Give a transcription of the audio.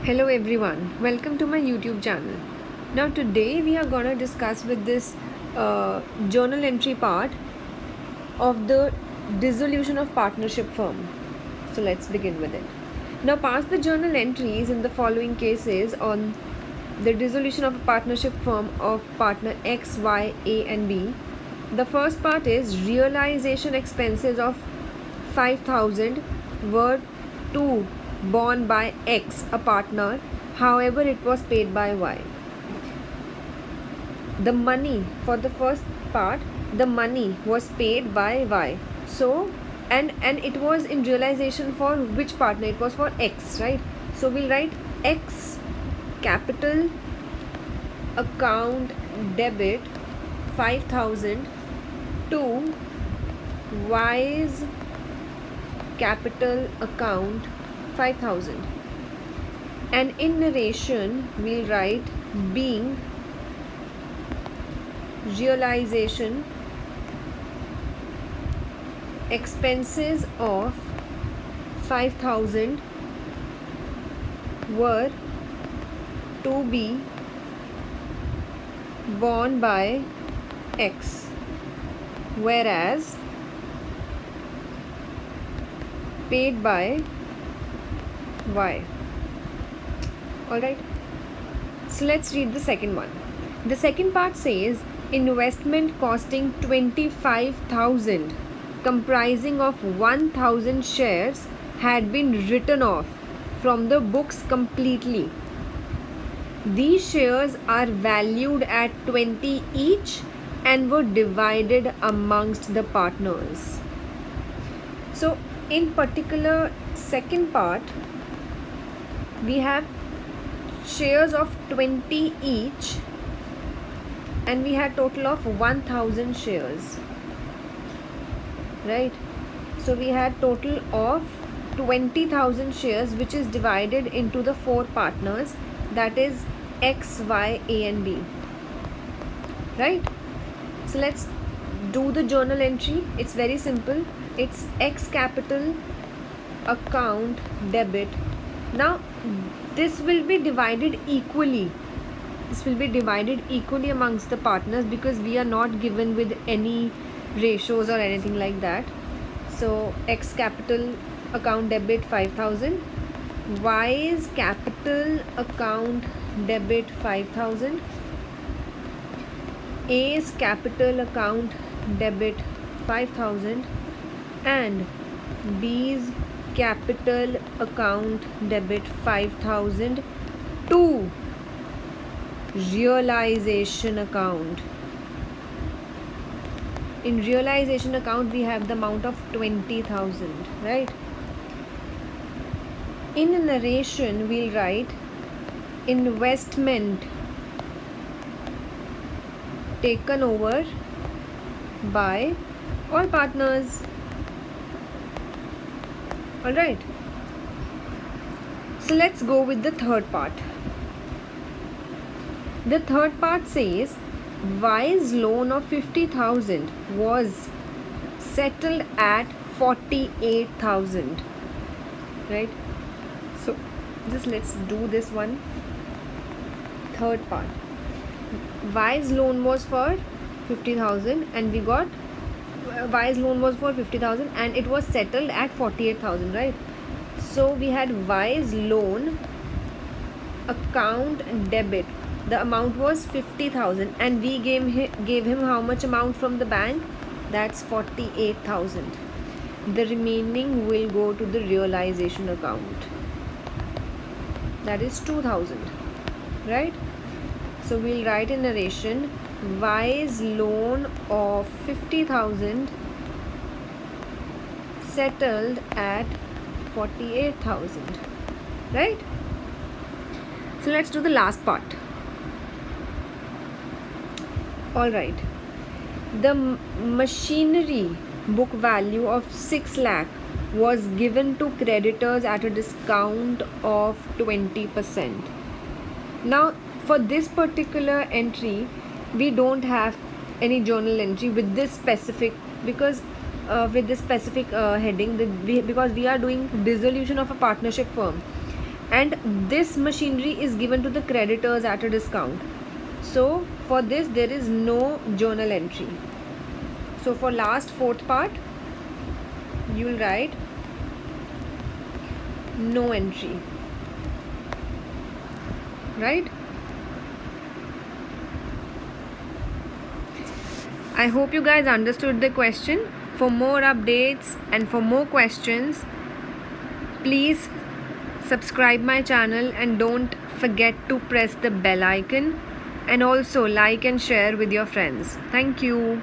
Hello everyone, welcome to my YouTube channel. Now today we are gonna discuss with this journal entry part of the dissolution of partnership firm. So let's begin with it. Now pass the journal entries in the following cases on the dissolution of a partnership firm of partner X, Y, A and B. The first part is realization expenses of 5,000 were to borne by X, a partner, however it was paid by Y. The money for the first part, the money was paid by Y. So and it was in realization for which partner? It was for X, right? So we'll write X capital account debit 5,000 to Y's capital account 5,000, and in narration we'll write being realization expenses of 5,000 were to be borne by X, whereas paid by Y. Alright, so let's read the second one. The second part says investment costing 25,000 comprising of 1,000 shares had been written off from the books completely. These shares are valued at 20 each and were divided amongst the partners. So in particular second part we have shares of 20 each and we had total of 1,000 shares, right? So we had total of 20,000 shares which is divided into the four partners, that is X, Y, A and B, right? So let's do the journal entry. It's very simple. It's X capital account debit. Now this will be divided equally. This will be divided equally amongst the partners because we are not given with any ratios or anything like that. So X capital account debit 5,000, Y's capital account debit 5,000, A's capital account debit 5,000 and B's capital account debit 5,000 to realization account. In realization account we have the amount of 20,000, right? In narration we'll write investment taken over by all partners. Alright, so let's go with the third part. The third part says Y's loan of 50,000 was settled at 48,000, right? So just let's do this one. Third part, Y's loan was for 50,000 and we got Y's loan was for 50,000 and it was settled at 48,000, right? So we had Y's loan account debit, the amount was 50,000 and we gave him how much amount from the bank? That's 48,000. The remaining will go to the realization account, that is 2,000, right? So we'll write in narration Y's loan of 50,000 settled at 48,000, right? So let's do the last part. Alright, the machinery book value of 6 lakh was given to creditors at a discount of 20%. Now for this particular entry we don't have any journal entry with this specific, because with this specific heading, because we are doing dissolution of a partnership firm and this machinery is given to the creditors at a discount. So for this there is no journal entry. So for last fourth part you will write no entry, right? I hope you guys understood the question. For more updates and for more questions, please subscribe my channel and don't forget to press the bell icon, and also like and share with your friends. Thank you.